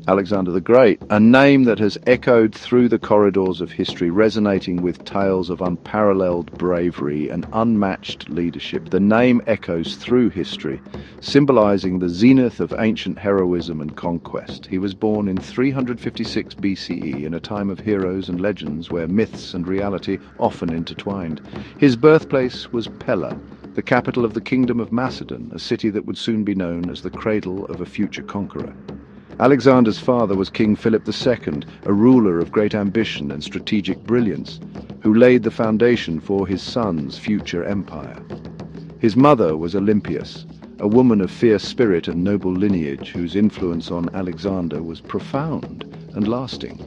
Alexander the Great, a name that has echoed through the corridors of history, resonating with tales of unparalleled bravery and unmatched leadership. The name echoes through history, symbolizing the zenith of ancient heroism and conquest. He was born in 356 BCE, in a time of heroes and legends where myths and reality often intertwined. His birthplace was Pella, the capital of the Kingdom of Macedon, a city that would soon be known as the cradle of a future conqueror. Alexander's father was King Philip II, a ruler of great ambition and strategic brilliance, who laid the foundation for his son's future empire. His mother was Olympias, a woman of fierce spirit and noble lineage whose influence on Alexander was profound and lasting.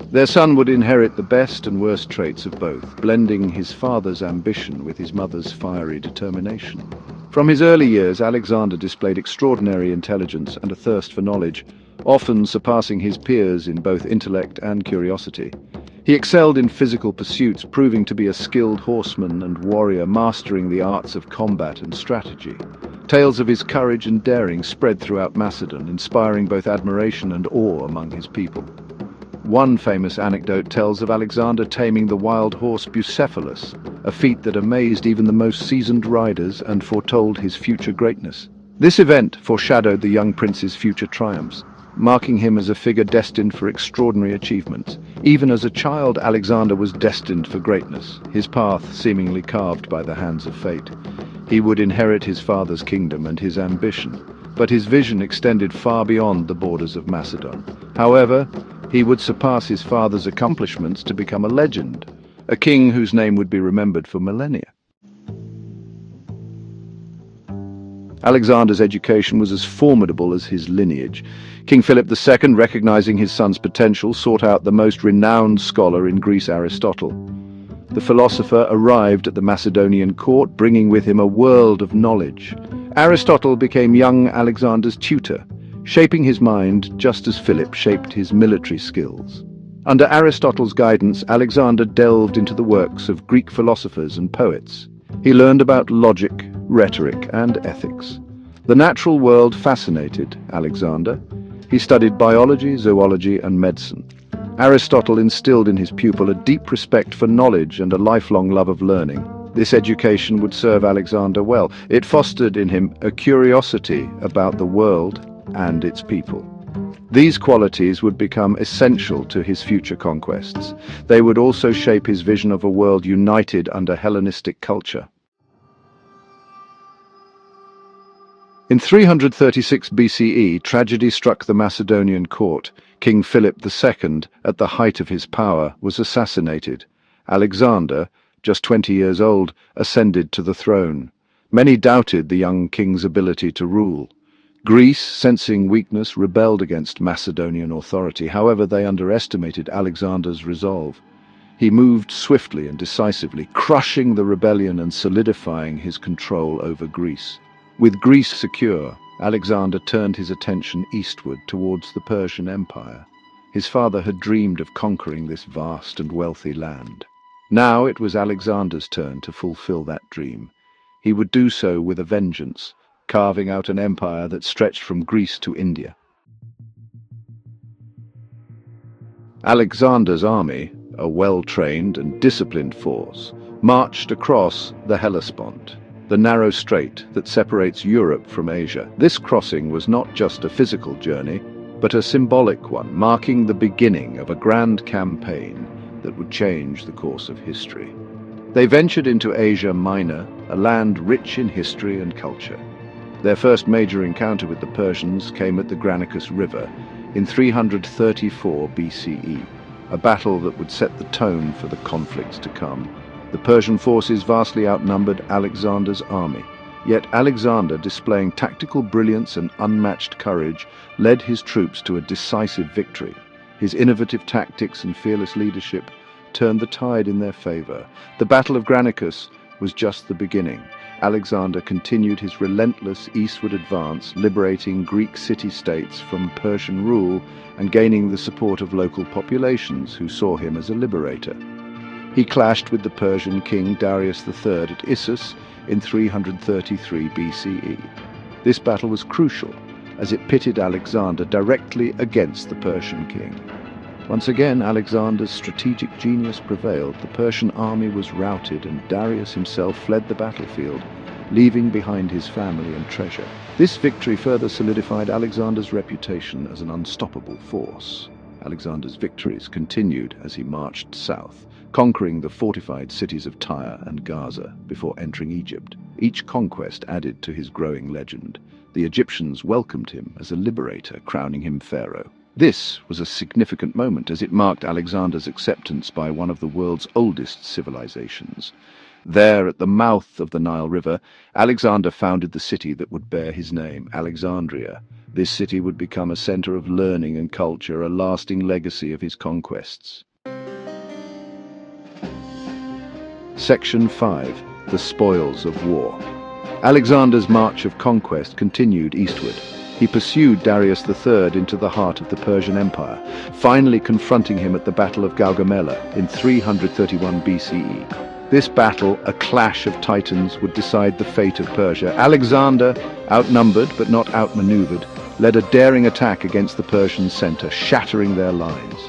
Their son would inherit the best and worst traits of both, blending his father's ambition with his mother's fiery determination. From his early years, Alexander displayed extraordinary intelligence and a thirst for knowledge, often surpassing his peers in both intellect and curiosity. He excelled in physical pursuits, proving to be a skilled horseman and warrior, mastering the arts of combat and strategy. Tales of his courage and daring spread throughout Macedon, inspiring both admiration and awe among his people. One famous anecdote tells of Alexander taming the wild horse Bucephalus, a feat that amazed even the most seasoned riders and foretold his future greatness. This event foreshadowed the young prince's future triumphs, marking him as a figure destined for extraordinary achievements. Even as a child, Alexander was destined for greatness, his path seemingly carved by the hands of fate. He would inherit his father's kingdom and his ambition, but his vision extended far beyond the borders of Macedon. However, he would surpass his father's accomplishments to become a legend, a king whose name would be remembered for millennia. Alexander's education was as formidable as his lineage. King Philip II, recognizing his son's potential, sought out the most renowned scholar in Greece, Aristotle. The philosopher arrived at the Macedonian court, bringing with him a world of knowledge. Aristotle became young Alexander's tutor, shaping his mind just as Philip shaped his military skills. Under Aristotle's guidance, Alexander delved into the works of Greek philosophers and poets. He learned about logic, rhetoric, and ethics. The natural world fascinated Alexander. He studied biology, zoology, and medicine. Aristotle instilled in his pupil a deep respect for knowledge and a lifelong love of learning. This education would serve Alexander well. It fostered in him a curiosity about the world and its people. These qualities would become essential to his future conquests. They would also shape his vision of a world united under Hellenistic culture. In 336 BCE, tragedy struck the Macedonian court. King Philip II, at the height of his power, was assassinated. Alexander, just 20 years old, ascended to the throne. Many doubted the young king's ability to rule. Greece, sensing weakness, rebelled against Macedonian authority. However, they underestimated Alexander's resolve. He moved swiftly and decisively, crushing the rebellion and solidifying his control over Greece. With Greece secure, Alexander turned his attention eastward towards the Persian Empire. His father had dreamed of conquering this vast and wealthy land. Now it was Alexander's turn to fulfill that dream. He would do so with a vengeance, carving out an empire that stretched from Greece to India. Alexander's army, a well-trained and disciplined force, marched across the Hellespont, the narrow strait that separates Europe from Asia. This crossing was not just a physical journey, but a symbolic one, marking the beginning of a grand campaign that would change the course of history. They ventured into Asia Minor, a land rich in history and culture. Their first major encounter with the Persians came at the Granicus River in 334 BCE, a battle that would set the tone for the conflicts to come. The Persian forces vastly outnumbered Alexander's army, yet Alexander, displaying tactical brilliance and unmatched courage, led his troops to a decisive victory. His innovative tactics and fearless leadership turned the tide in their favor. The Battle of Granicus was just the beginning. Alexander continued his relentless eastward advance, liberating Greek city-states from Persian rule and gaining the support of local populations who saw him as a liberator. He clashed with the Persian king Darius III at Issus in 333 BCE. This battle was crucial, as it pitted Alexander directly against the Persian king. Once again, Alexander's strategic genius prevailed. The Persian army was routed, and Darius himself fled the battlefield, leaving behind his family and treasure. This victory further solidified Alexander's reputation as an unstoppable force. Alexander's victories continued as he marched south, conquering the fortified cities of Tyre and Gaza before entering Egypt. Each conquest added to his growing legend. The Egyptians welcomed him as a liberator, crowning him pharaoh. This was a significant moment as it marked Alexander's acceptance by one of the world's oldest civilizations. There, at the mouth of the Nile River, Alexander founded the city that would bear his name, Alexandria. This city would become a center of learning and culture, a lasting legacy of his conquests. Section 5. The Spoils of War. Alexander's march of conquest continued eastward. He pursued Darius III into the heart of the Persian Empire, finally confronting him at the Battle of Gaugamela in 331 BCE. This battle, a clash of titans, would decide the fate of Persia. Alexander, outnumbered but not outmaneuvered, led a daring attack against the Persian center, shattering their lines.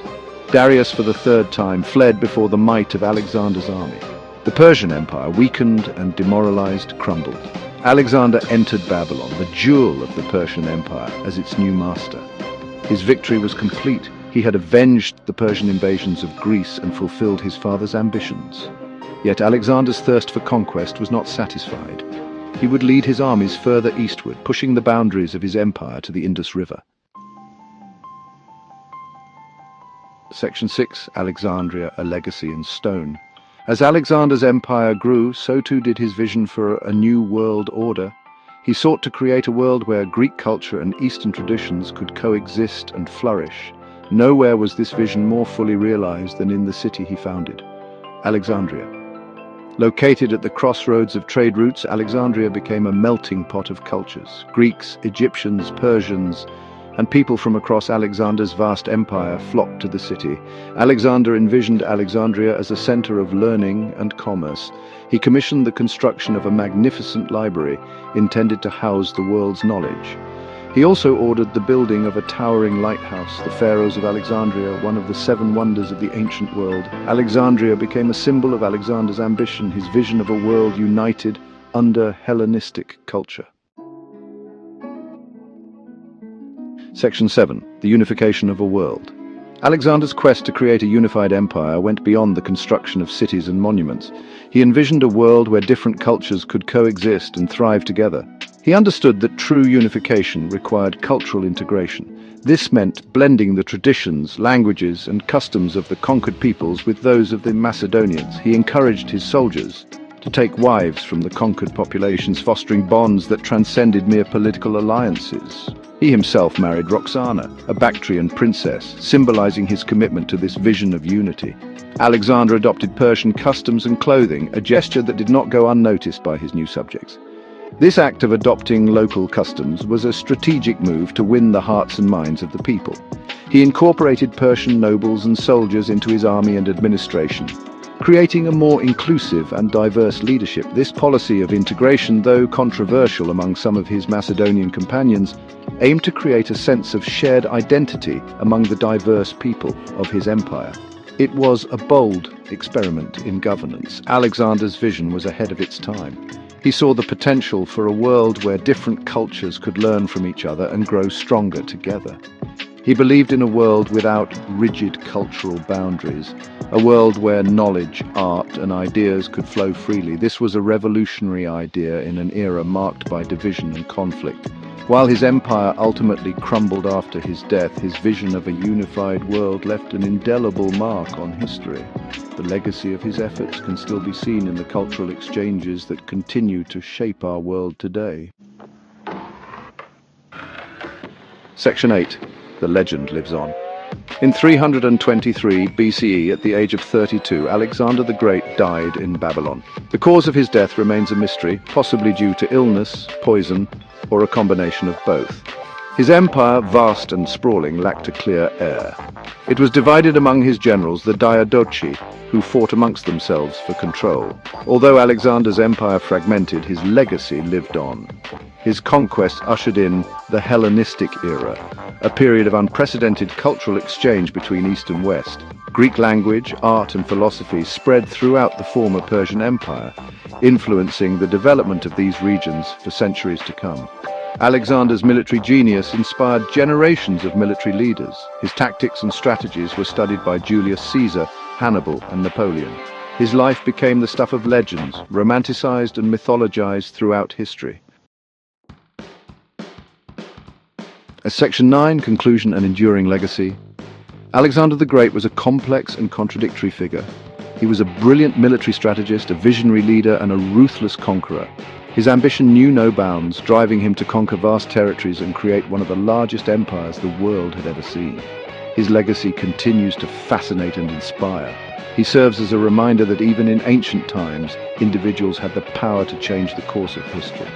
Darius, for the third time, fled before the might of Alexander's army. The Persian Empire, weakened and demoralized, crumbled. Alexander entered Babylon, the jewel of the Persian Empire, as its new master. His victory was complete. He had avenged the Persian invasions of Greece and fulfilled his father's ambitions. Yet Alexander's thirst for conquest was not satisfied. He would lead his armies further eastward, pushing the boundaries of his empire to the Indus River. Section 6. Alexandria, a legacy in stone. As Alexander's empire grew, so too did his vision for a new world order. He sought to create a world where Greek culture and Eastern traditions could coexist and flourish. Nowhere was this vision more fully realized than in the city he founded, Alexandria. Located at the crossroads of trade routes, Alexandria became a melting pot of cultures. Greeks, Egyptians, Persians, and people from across Alexander's vast empire flocked to the city. Alexander envisioned Alexandria as a center of learning and commerce. He commissioned the construction of a magnificent library intended to house the world's knowledge. He also ordered the building of a towering lighthouse, the Pharos of Alexandria, one of the 7 wonders of the ancient world. Alexandria became a symbol of Alexander's ambition, his vision of a world united under Hellenistic culture. Section 7. The Unification of a World. Alexander's quest to create a unified empire went beyond the construction of cities and monuments. He envisioned a world where different cultures could coexist and thrive together. He understood that true unification required cultural integration. This meant blending the traditions, languages, and customs of the conquered peoples with those of the Macedonians. He encouraged his soldiers to take wives from the conquered populations, fostering bonds that transcended mere political alliances. He himself married Roxana, a Bactrian princess, symbolizing his commitment to this vision of unity. Alexander adopted Persian customs and clothing, a gesture that did not go unnoticed by his new subjects. This act of adopting local customs was a strategic move to win the hearts and minds of the people. He incorporated Persian nobles and soldiers into his army and administration, creating a more inclusive and diverse leadership. This policy of integration, though controversial among some of his Macedonian companions, aimed to create a sense of shared identity among the diverse people of his empire. It was a bold experiment in governance. Alexander's vision was ahead of its time. He saw the potential for a world where different cultures could learn from each other and grow stronger together. He believed in a world without rigid cultural boundaries, a world where knowledge, art, and ideas could flow freely. This was a revolutionary idea in an era marked by division and conflict. While his empire ultimately crumbled after his death, his vision of a unified world left an indelible mark on history. The legacy of his efforts can still be seen in the cultural exchanges that continue to shape our world today. Section 8. The legend lives on. In 323 BCE, at the age of 32, Alexander the Great died in Babylon. The cause of his death remains a mystery, possibly due to illness, poison, or a combination of both. His empire, vast and sprawling, lacked a clear heir. It was divided among his generals, the Diadochi, who fought amongst themselves for control. Although Alexander's empire fragmented, his legacy lived on. His conquest ushered in the Hellenistic era, a period of unprecedented cultural exchange between East and West. Greek language, art and philosophy spread throughout the former Persian Empire, influencing the development of these regions for centuries to come. Alexander's military genius inspired generations of military leaders. His tactics and strategies were studied by Julius Caesar, Hannibal, and Napoleon. His life became the stuff of legends, romanticized and mythologized throughout history. As Section 9, Conclusion and Enduring Legacy, Alexander the Great was a complex and contradictory figure. He was a brilliant military strategist, a visionary leader, and a ruthless conqueror. His ambition knew no bounds, driving him to conquer vast territories and create one of the largest empires the world had ever seen. His legacy continues to fascinate and inspire. He serves as a reminder that even in ancient times, individuals had the power to change the course of history.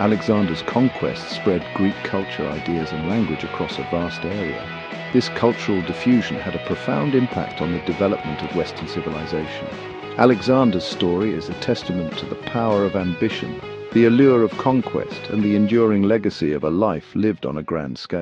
Alexander's conquests spread Greek culture, ideas, and language across a vast area. This cultural diffusion had a profound impact on the development of Western civilization. Alexander's story is a testament to the power of ambition, the allure of conquest, and the enduring legacy of a life lived on a grand scale.